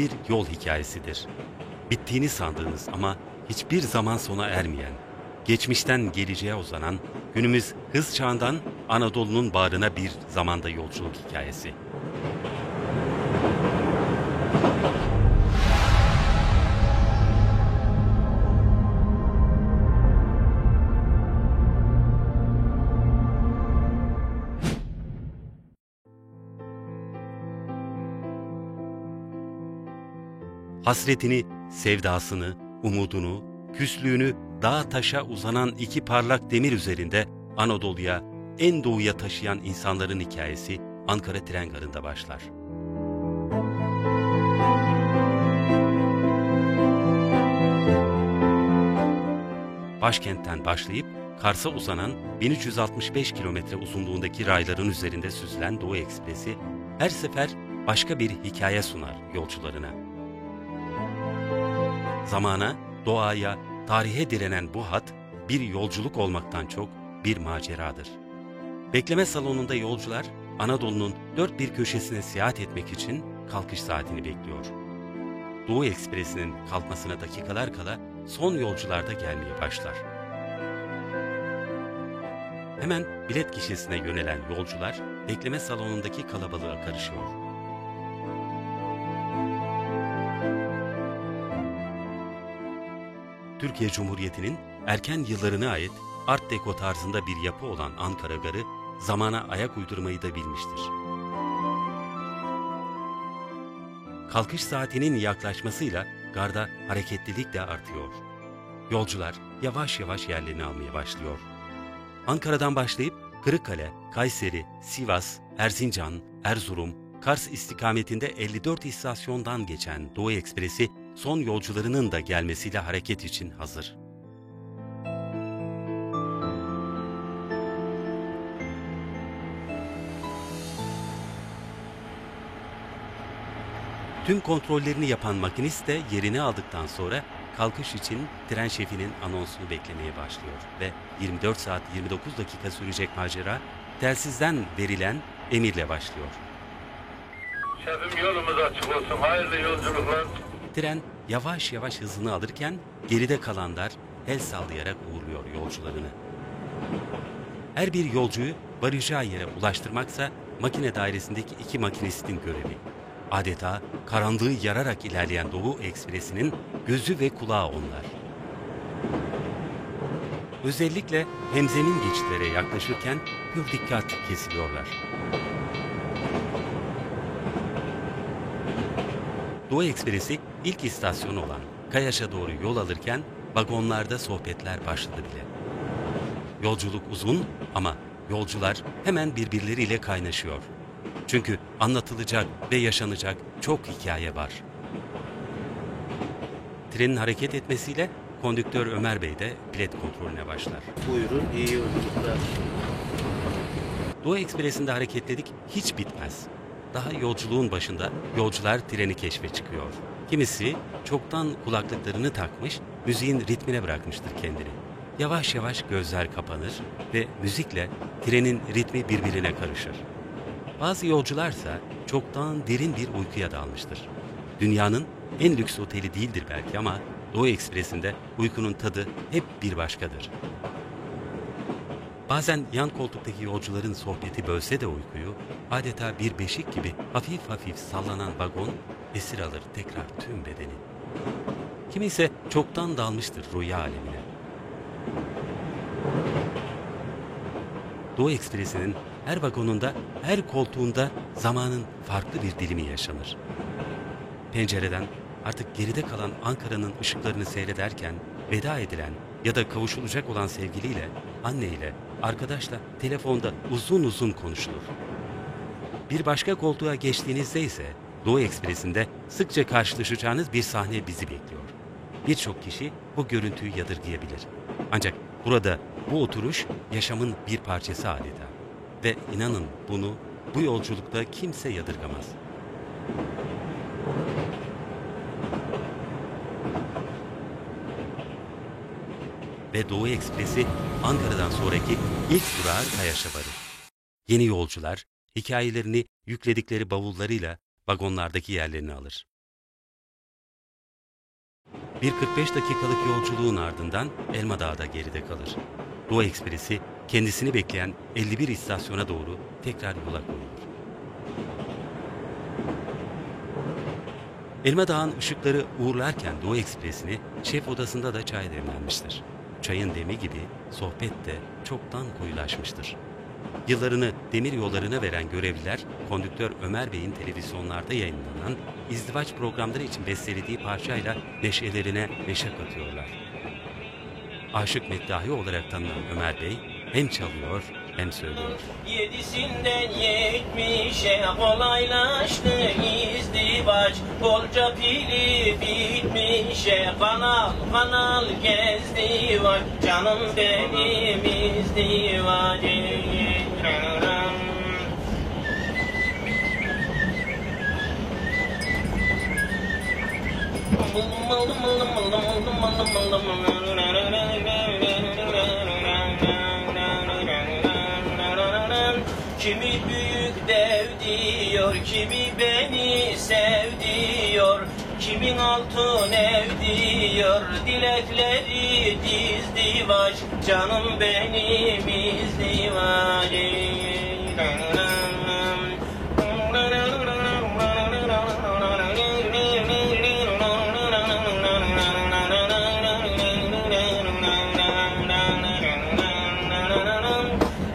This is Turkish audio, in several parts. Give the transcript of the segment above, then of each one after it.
bir yol hikayesidir. Bittiğini sandığınız ama hiçbir zaman sona ermeyen, geçmişten geleceğe uzanan, günümüz hız çağından Anadolu'nun bağrına bir zamanda yolculuk hikayesi. Hasretini, sevdasını, umudunu, küslüğünü dağa taşa uzanan iki parlak demir üzerinde Anadolu'ya, en doğuya taşıyan insanların hikayesi Ankara Tren Garı'nda başlar. Başkentten başlayıp Kars'a uzanan 1365 kilometre uzunluğundaki rayların üzerinde süzülen Doğu Ekspresi her sefer başka bir hikaye sunar yolcularına. Zamana, doğaya, tarihe direnen bu hat bir yolculuk olmaktan çok bir maceradır. Bekleme salonunda yolcular Anadolu'nun dört bir köşesine seyahat etmek için kalkış saatini bekliyor. Doğu Ekspresi'nin kalkmasına dakikalar kala son yolcular da gelmeye başlar. Hemen bilet gişesine yönelen yolcular bekleme salonundaki kalabalığa karışıyor. Türkiye Cumhuriyeti'nin erken yıllarına ait Art Deco tarzında bir yapı olan Ankara Garı, zamana ayak uydurmayı da bilmiştir. Kalkış saatinin yaklaşmasıyla garda hareketlilik de artıyor. Yolcular yavaş yavaş yerlerini almaya başlıyor. Ankara'dan başlayıp Kırıkkale, Kayseri, Sivas, Erzincan, Erzurum, Kars istikametinde 54 istasyondan geçen Doğu Ekspresi, son yolcularının da gelmesiyle hareket için hazır. Tüm kontrollerini yapan makinist de yerini aldıktan sonra kalkış için tren şefinin anonsunu beklemeye başlıyor ve 24 saat 29 dakika sürecek macera telsizden verilen emirle başlıyor. Şefim, yolumuz açık olsun. Hayırlı yolculuklar. Tren yavaş yavaş hızını alırken geride kalanlar el sallayarak uğurluyor yolcularını. Her bir yolcuyu varacağı yere ulaştırmaksa makine dairesindeki iki makinistin görevi. Adeta karanlığı yararak ilerleyen Doğu Ekspresi'nin gözü ve kulağı onlar. Özellikle hemzemin geçitlere yaklaşırken pür dikkat kesiliyorlar. Doğu Ekspresi ilk istasyonu olan Kayaş'a doğru yol alırken vagonlarda sohbetler başladı bile. Yolculuk uzun ama yolcular hemen birbirleriyle kaynaşıyor. Çünkü anlatılacak ve yaşanacak çok hikaye var. Trenin hareket etmesiyle kondüktör Ömer Bey de bilet kontrolüne başlar. Buyurun, iyi yolculuklar. Doğu Ekspresi'nde hareketlilik hiç bitmez. Daha yolculuğun başında yolcular treni keşfe çıkıyor. Kimisi çoktan kulaklıklarını takmış, müziğin ritmine bırakmıştır kendini. Yavaş yavaş gözler kapanır ve müzikle trenin ritmi birbirine karışır. Bazı yolcularsa çoktan derin bir uykuya dalmıştır. Dünyanın en lüks oteli değildir belki ama Doğu Ekspresi'nde uykunun tadı hep bir başkadır. Bazen yan koltuktaki yolcuların sohbeti bölse de uykuyu, adeta bir beşik gibi hafif hafif sallanan vagon esir alır tekrar tüm bedeni. Kimi ise çoktan dalmıştır rüya alemine. Doğu Ekspresi'nin her vagonunda, her koltuğunda zamanın farklı bir dilimi yaşanır. Pencereden artık geride kalan Ankara'nın ışıklarını seyrederken veda edilen ya da kavuşulacak olan sevgiliyle, anneyle, arkadaşla telefonda uzun uzun konuşulur. Bir başka koltuğa geçtiğinizde ise Doğu Ekspresi'nde sıkça karşılaşacağınız bir sahne bizi bekliyor. Birçok kişi bu görüntüyü yadırgayabilir. Ancak burada bu oturuş yaşamın bir parçası adeta. Ve inanın bunu bu yolculukta kimse yadırgamaz. Ve Doğu Ekspresi Ankara'dan sonraki ilk durağı Kayaş'a varır. Yeni yolcular hikayelerini yükledikleri bavullarıyla vagonlardaki yerlerini alır. Bir 45 dakikalık yolculuğun ardından Elmadağ'da geride kalır. Doğu Ekspresi kendisini bekleyen 51 istasyona doğru tekrar yola koyulur. Elmadağ'ın ışıkları uğurlarken Doğu Ekspresi'ni şef odasında da çay demlenmiştir. Çayın demi gibi sohbet de çoktan koyulaşmıştır. Yıllarını demir yollarına veren görevliler, kondüktör Ömer Bey'in televizyonlarda yayınlanan izdivaç programları için bestelediği parçayla neşelerine neşe katıyorlar. Aşık meddahi olarak tanınan Ömer Bey hem çalıyor hem söylüyor. 7'sinden 70'e kolaylaştı izdivaç, bolca pili bitmişe kanal kanal gezdivaç, canım benim izdivacım. Kimi büyük dev diyor, kimi beni sev diyor, kimin altın ev diyor, dilekleri dizdivaç, canım benim izdivacım.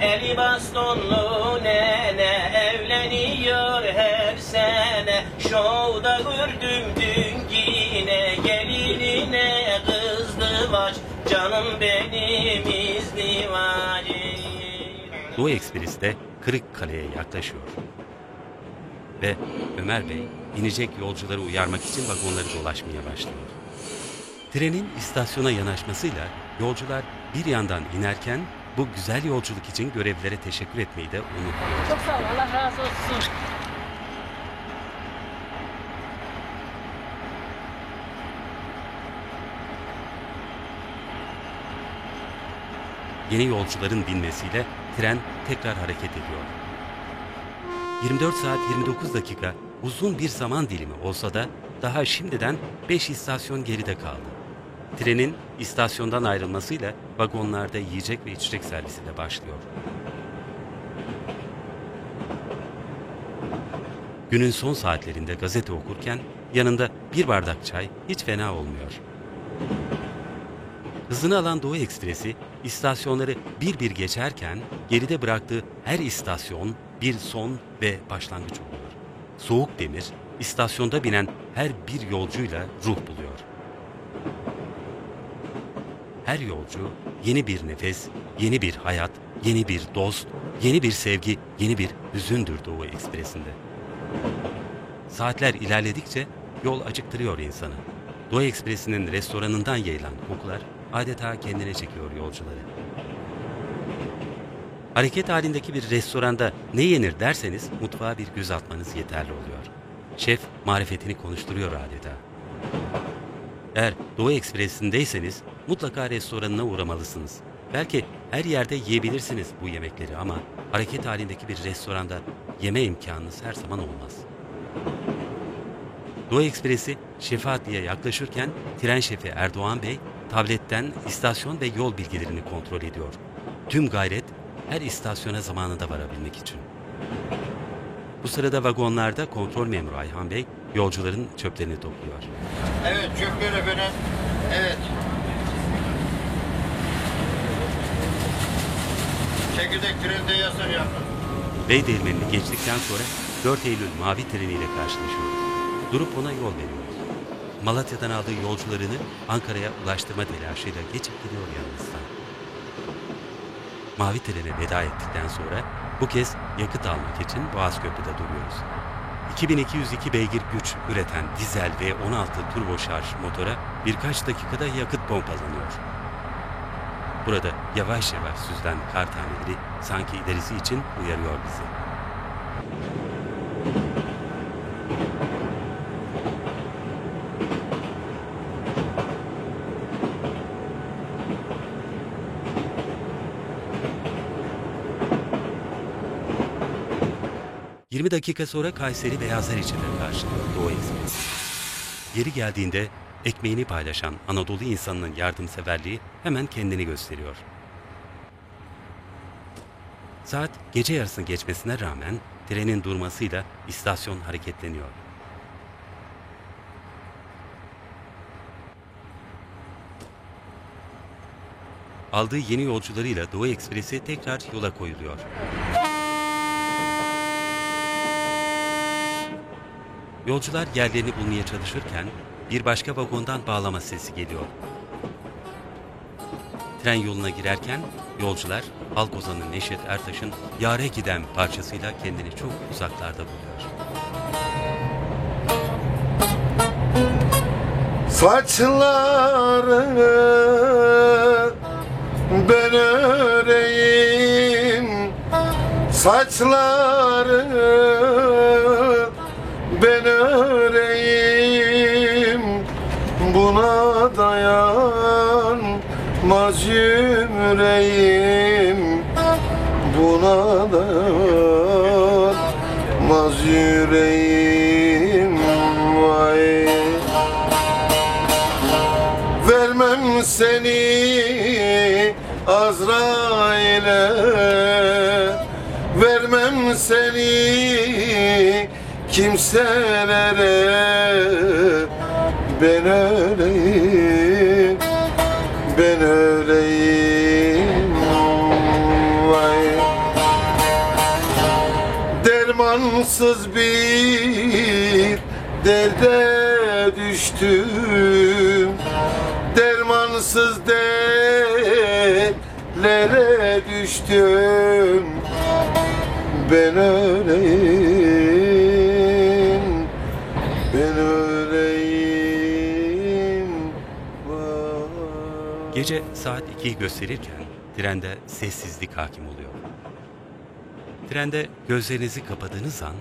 Eli bastonlu nene evleniyor her sene, şovda gördüm dün yine gelinine kızdıvaç, canım benim izdivacım. Doğu Ekspresi de Kırıkkale'ye yaklaşıyor. Ve Ömer Bey inecek yolcuları uyarmak için vagonları dolaşmaya başlıyor. Trenin istasyona yanaşmasıyla yolcular bir yandan inerken bu güzel yolculuk için görevlilere teşekkür etmeyi de unutmuyor. Çok sağ ol, Allah razı olsun. Yeni yolcuların binmesiyle tren tekrar hareket ediyor. 24 saat 29 dakika uzun bir zaman dilimi olsa da daha şimdiden 5 istasyon geride kaldı. Trenin istasyondan ayrılmasıyla vagonlarda yiyecek ve içecek servisi de başlıyor. Günün son saatlerinde gazete okurken yanında bir bardak çay hiç fena olmuyor. Hızını alan Doğu Ekspresi istasyonları bir bir geçerken geride bıraktığı her istasyon bir son ve başlangıç oluyor. Soğuk demir istasyonda binen her bir yolcuyla ruh buluyor. Her yolcu yeni bir nefes, yeni bir hayat, yeni bir dost, yeni bir sevgi, yeni bir hüzündür Doğu Ekspresi'nde. Saatler ilerledikçe yol acıktırıyor insanı. Doğu Ekspresi'nin restoranından yayılan kokular adeta kendine çekiyor yolcuları. Hareket halindeki bir restoranda ne yenir derseniz mutfağa bir göz atmanız yeterli oluyor. Şef marifetini konuşturuyor adeta. Eğer Doğu Ekspresi'ndeyseniz mutlaka restoranına uğramalısınız. Belki her yerde yiyebilirsiniz bu yemekleri ama hareket halindeki bir restoranda yeme imkanınız her zaman olmaz. Doğu Ekspresi Şefaatli'ye yaklaşırken tren şefi Erdoğan Bey tabletten istasyon ve yol bilgilerini kontrol ediyor. Tüm gayret her istasyona zamanında varabilmek için. Bu sırada vagonlarda kontrol memuru Ayhan Bey yolcuların çöplerini topluyor. Evet çöpler efendim. Evet. Çekirdek trende yasak yapın. Beydeğirmeni'ni geçtikten sonra 4 Eylül mavi treniyle karşılaşıyoruz. Durup ona yol veriyoruz. Malatya'dan aldığı yolcularını Ankara'ya ulaştırma telaşıyla geçip gidiyor yanımızdan. Mavi trene veda ettikten sonra bu kez yakıt almak için Boğazköprü'de duruyoruz. 2202 beygir güç üreten dizel ve 16 turbo şarj motora birkaç dakikada yakıt pompalanıyor. Burada yavaş yavaş süzülen kar taneleri sanki ilerisi için uyarıyor bizi. ...20 dakika sonra Kayseri Beyazlar içinde karşılıyor Doğu Ekspresi. Yeri geldiğinde ekmeğini paylaşan Anadolu insanının yardımseverliği hemen kendini gösteriyor. Saat gece yarısını geçmesine rağmen trenin durmasıyla istasyon hareketleniyor. Aldığı yeni yolcularıyla Doğu Ekspresi tekrar yola koyuluyor. Yolcular yerlerini bulmaya çalışırken bir başka vagondan bağlama sesi geliyor. Tren yoluna girerken yolcular halk ozanı Neşet Ertaş'ın "Yâre Giden" parçasıyla kendini çok uzaklarda buluyor. Saçlarını ben öreyim, saçlarını ben öreyim, buna dayanmaz yüreğim, buna dayanmaz yüreğim, vay. Vermem seni Azrail'e, vermem seni kimselere, ben öleyim, ben öleyim, vay. Dermansız bir derde düştüm, dermansız dertlere düştüm, ben öleyim, ben öleyim, vay. Gece saat 2'yi gösterirken trende sessizlik hakim oluyor. Trende gözlerinizi kapadığınız an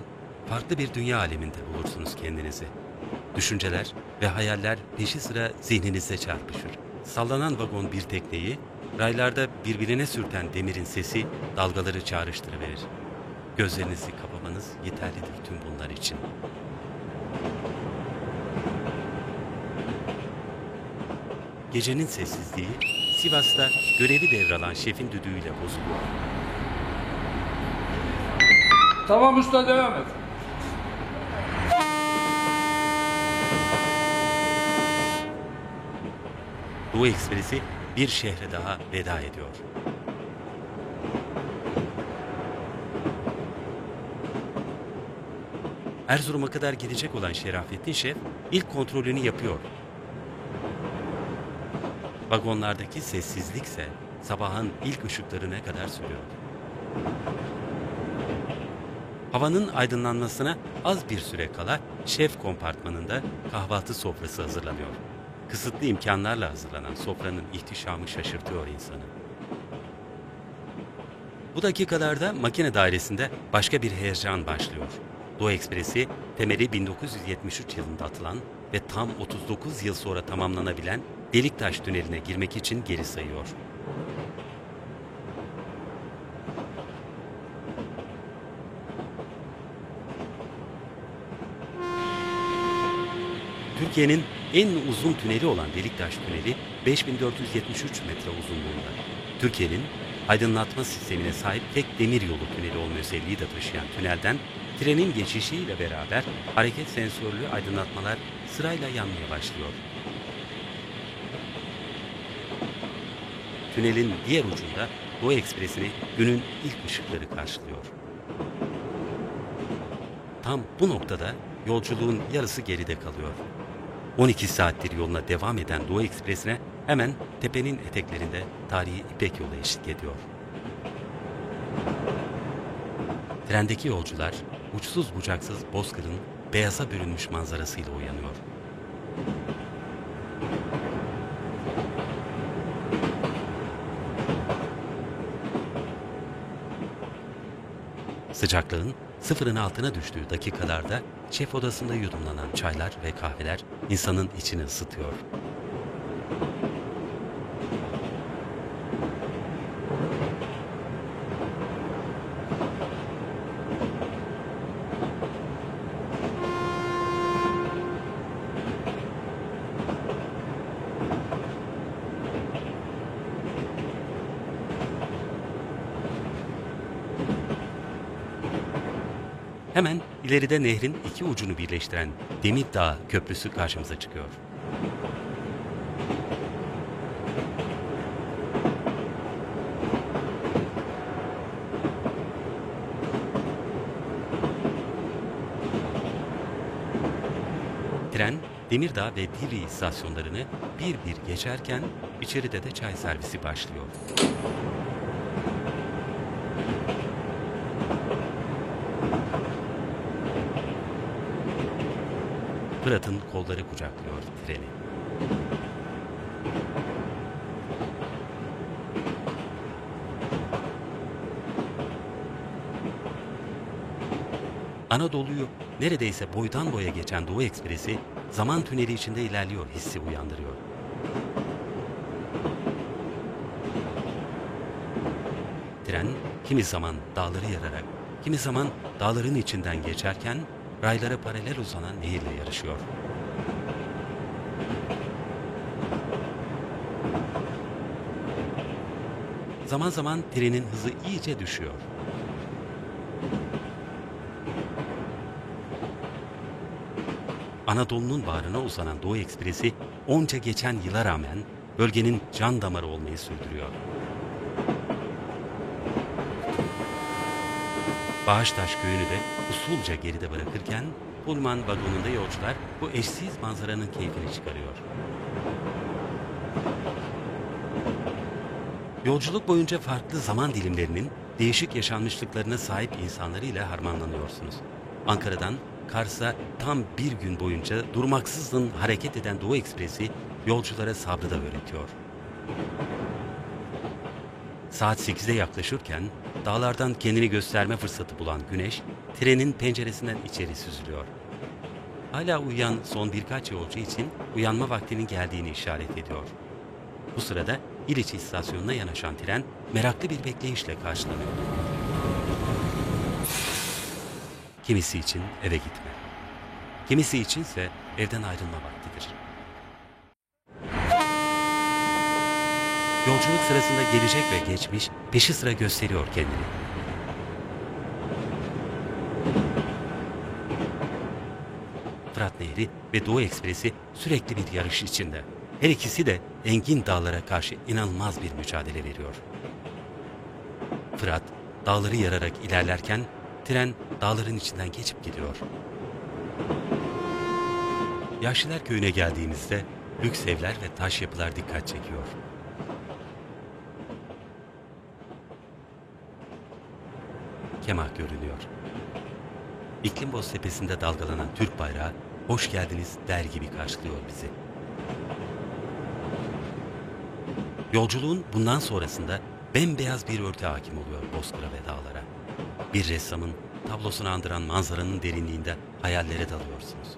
farklı bir dünya aleminde bulursunuz kendinizi. Düşünceler ve hayaller peşi sıra zihninizde çarpışır. Sallanan vagon bir tekneyi, raylarda birbirine sürten demirin sesi dalgaları çağrıştırıverir. Gözlerinizi kapamanız yeterlidir tüm bunlar için. Gecenin sessizliği Sivas'ta görevi devralan şefin düdüğüyle bozuluyor. Tamam usta, devam et. Doğu Ekspresi bir şehre daha veda ediyor. Erzurum'a kadar gidecek olan Şerafettin Şef ilk kontrolünü yapıyor. Vagonlardaki sessizlikse sabahın ilk ışıklarına kadar sürüyor. Havanın aydınlanmasına az bir süre kala şef kompartmanında kahvaltı sofrası hazırlanıyor. Kısıtlı imkanlarla hazırlanan sofranın ihtişamı şaşırtıyor insanı. Bu dakikalarda makine dairesinde başka bir heyecan başlıyor. Doğu Ekspresi temeli 1973 yılında atılan ve tam 39 yıl sonra tamamlanabilen Deliktaş Tüneli'ne girmek için geri sayıyor. Türkiye'nin en uzun tüneli olan Deliktaş Tüneli 5473 metre uzunluğunda. Türkiye'nin aydınlatma sistemine sahip tek demiryolu tüneli olma özelliği de taşıyan tünelden trenin geçişiyle beraber hareket sensörlü aydınlatmalar sırayla yanmaya başlıyor. Tünelin diğer ucunda Doğu Ekspresi'ni günün ilk ışıkları karşılıyor. Tam bu noktada yolculuğun yarısı geride kalıyor. 12 saattir yoluna devam eden Doğu Ekspresi'ne hemen tepenin eteklerinde tarihi İpek Yolu eşlik ediyor. Trendeki yolcular uçsuz bucaksız Bozkır'ın beyaza bürünmüş manzarasıyla uyanıyor. Sıcaklığın sıfırın altına düştüğü dakikalarda şef odasında yudumlanan çaylar ve kahveler insanın içini ısıtıyor. Hemen ileride nehrin iki ucunu birleştiren Demirdağ Köprüsü karşımıza çıkıyor. Tren, Demirdağ ve Divriği istasyonlarını bir bir geçerken içeride de çay servisi başlıyor. Fırat'ın kolları kucaklıyor treni. Anadolu'yu neredeyse boydan boya geçen Doğu Ekspresi zaman tüneli içinde ilerliyor hissi uyandırıyor. Tren kimi zaman dağları yararak, kimi zaman dağların içinden geçerken raylara paralel uzanan nehirle yarışıyor. Zaman zaman trenin hızı iyice düşüyor. Anadolu'nun bağrına uzanan Doğu Ekspresi onca geçen yıla rağmen bölgenin can damarı olmayı sürdürüyor. Bağıştaş köyünü de usulca geride bırakırken Pullman vagonunda yolcular bu eşsiz manzaranın keyfini çıkarıyor. Yolculuk boyunca farklı zaman dilimlerinin değişik yaşanmışlıklarına sahip insanlarıyla harmanlanıyorsunuz. Ankara'dan Kars'a tam bir gün boyunca durmaksızın hareket eden Doğu Ekspresi yolculara sabrı da öğretiyor. Saat 8'e yaklaşırken dağlardan kendini gösterme fırsatı bulan güneş trenin penceresinden içeri süzülüyor. Hala uyuyan son birkaç yolcu için uyanma vaktinin geldiğini işaret ediyor. Bu sırada İliç istasyonuna yanaşan tren meraklı bir bekleyişle karşılanıyor. Kimisi için eve gitme, kimisi içinse evden ayrılma vaktidir. Yolculuk sırasında gelecek ve geçmiş peşi sıra gösteriyor kendini. Fırat Nehri ve Doğu Ekspresi sürekli bir yarış içinde. Her ikisi de engin dağlara karşı inanılmaz bir mücadele veriyor. Fırat dağları yararak ilerlerken tren dağların içinden geçip gidiyor. Yaşlılar Köyü'ne geldiğimizde lüks evler ve taş yapılar dikkat çekiyor. Kemah görünüyor. İklimboz tepesinde dalgalanan Türk bayrağı hoş geldiniz der gibi karşılıyor bizi. Yolculuğun bundan sonrasında bembeyaz bir örtü hakim oluyor bozkıra ve dağlara. Bir ressamın tablosunu andıran manzaranın derinliğinde hayallere dalıyorsunuz.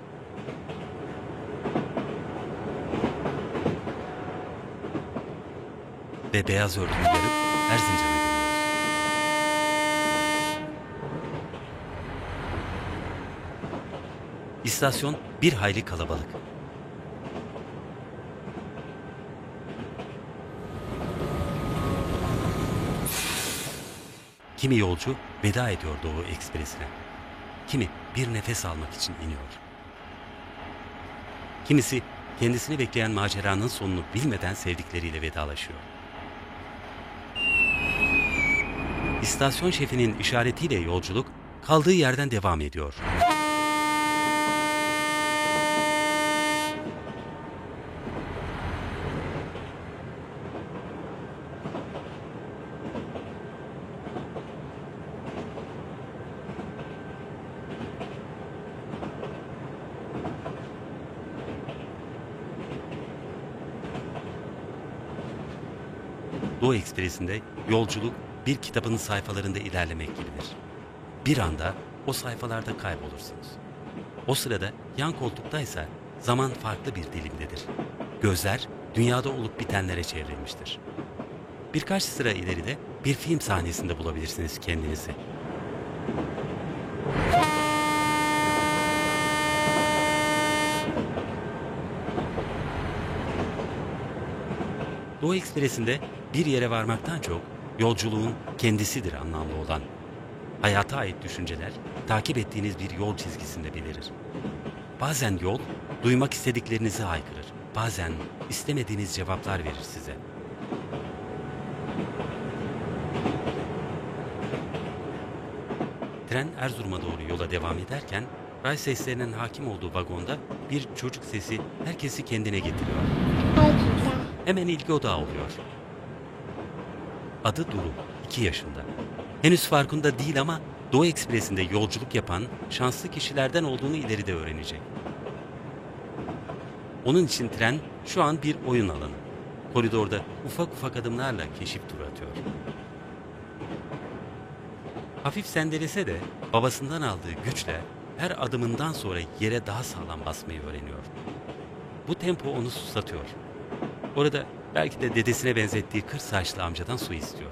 Ve beyaz örtüyü yarıp Erzincan'a geliyoruz. İstasyon bir hayli kalabalık. Kimi yolcu veda ediyor Doğu Ekspresi'ne. Kimi bir nefes almak için iniyor. Kimisi kendisini bekleyen maceranın sonunu bilmeden sevdikleriyle vedalaşıyor. İstasyon şefinin işaretiyle yolculuk kaldığı yerden devam ediyor. Doğu Ekspresi'nde yolculuk bir kitabın sayfalarında ilerlemek gibidir. Bir anda o sayfalarda kaybolursunuz. O sırada yan koltuktaysa zaman farklı bir dilimdedir. Gözler dünyada olup bitenlere çevrilmiştir. Birkaç sıra ileride bir film sahnesinde bulabilirsiniz kendinizi. Doğu Ekspresi'nde bir yere varmaktan çok yolculuğun kendisidir anlamlı olan. Hayata ait düşünceler takip ettiğiniz bir yol çizgisinde belirir. Bazen yol duymak istediklerinizi haykırır. Bazen istemediğiniz cevaplar verir size. Tren Erzurum'a doğru yola devam ederken ray seslerinin hakim olduğu vagonda bir çocuk sesi herkesi kendine getiriyor. Hemen ilgi odağı oluyor. Adı Duru, 2 yaşında. Henüz farkında değil ama Doğu Ekspresi'nde yolculuk yapan şanslı kişilerden olduğunu ileride öğrenecek. Onun için tren şu an bir oyun alanı. Koridorda ufak ufak adımlarla keşif turu atıyor. Hafif sendelese de babasından aldığı güçle her adımından sonra yere daha sağlam basmayı öğreniyor. Bu tempo onu susatıyor. Orada belki de dedesine benzettiği kır saçlı amcadan su istiyor.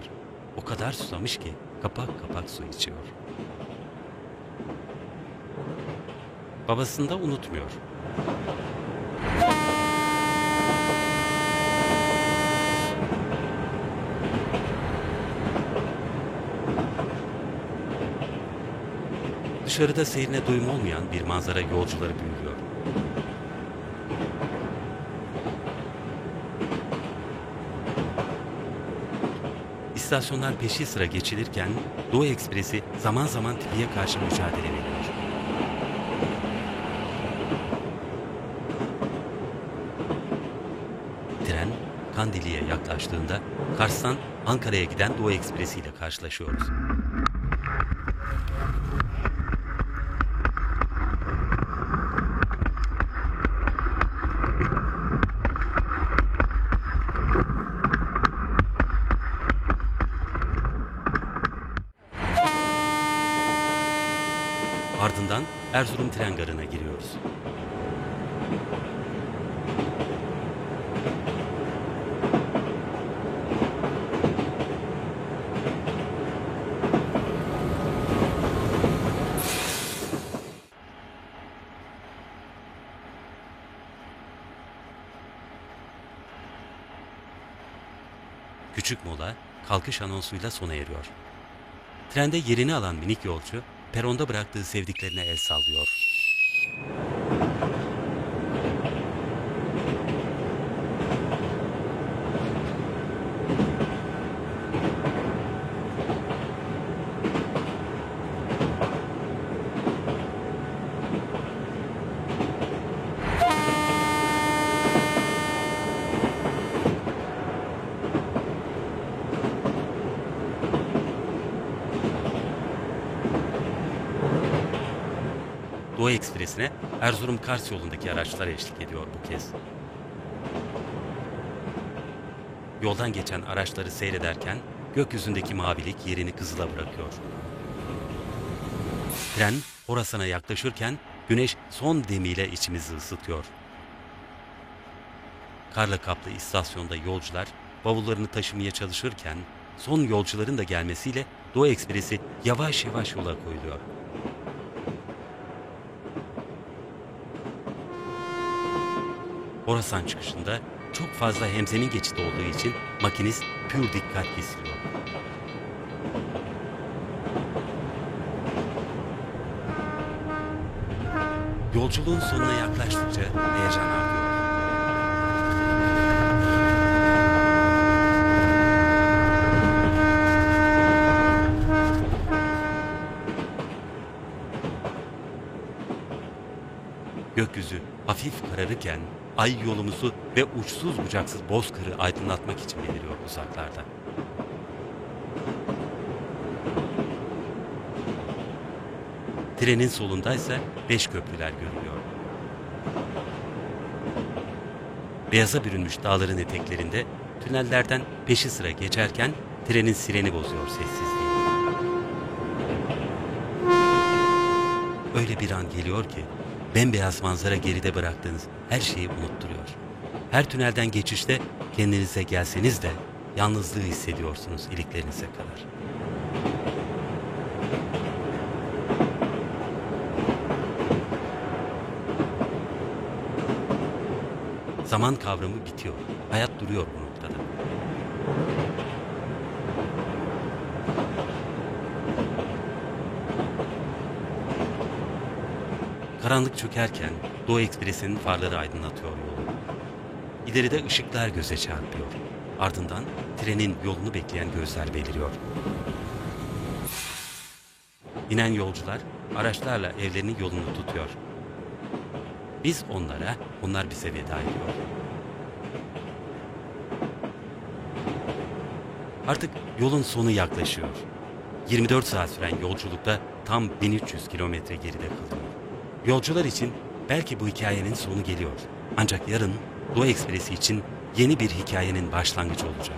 O kadar susamış ki kapak kapak su içiyor. Babasını da unutmuyor. Dışarıda seyrine doyum olmayan bir manzara yolcuları büyülüyor. İstasyonlar peşi sıra geçilirken Doğu Ekspresi zaman zaman tipiye karşı mücadele veriyor. Tren Kandilli'ye yaklaştığında Kars'tan Ankara'ya giden Doğu Ekspresi ile karşılaşıyoruz. Ardından Erzurum tren garına giriyoruz. Küçük mola kalkış anonsuyla sona eriyor. Trende yerini alan minik yolcu peronda bıraktığı sevdiklerine el sallıyor. Doğu Ekspresi'ne Erzurum-Kars yolundaki araçlar eşlik ediyor bu kez. Yoldan geçen araçları seyrederken gökyüzündeki mavilik yerini kızıla bırakıyor. Tren Horasan'a yaklaşırken güneş son demiyle içimizi ısıtıyor. Karla kaplı istasyonda yolcular bavullarını taşımaya çalışırken son yolcuların da gelmesiyle Doğu Ekspresi yavaş yavaş yola koyuluyor. Horasan çıkışında çok fazla hemzemin geçidi olduğu için makinist pür dikkat kesiliyor. Yolculuğun sonuna yaklaştıkça heyecan artıyor. Gökyüzü hafif kararırken ay yolumuzu ve uçsuz bucaksız bozkırı aydınlatmak için beliriyor uzaklarda. Trenin solundaysa 5 köprüler görülüyor. Beyaza bürünmüş dağların eteklerinde tünellerden peşi sıra geçerken trenin sireni bozuyor sessizliği. Öyle bir an geliyor ki bembeyaz manzara geride bıraktığınız her şeyi unutturuyor. Her tünelden geçişte kendinize gelseniz de yalnızlığı hissediyorsunuz iliklerinize kadar. Zaman kavramı bitiyor. Hayat duruyor bu noktada. Karanlık çökerken Doğu Ekspresi'nin farları aydınlatıyor yolu. İleride ışıklar göze çarpıyor. Ardından trenin yolunu bekleyen gözler beliriyor. İnen yolcular araçlarla evlerinin yolunu tutuyor. Biz onlara, onlar bize veda ediyor. Artık yolun sonu yaklaşıyor. 24 saat süren yolculukta tam 1300 kilometre geride kalıyor. Yolcular için belki bu hikayenin sonu geliyor. Ancak yarın Doğu Ekspresi için yeni bir hikayenin başlangıcı olacak.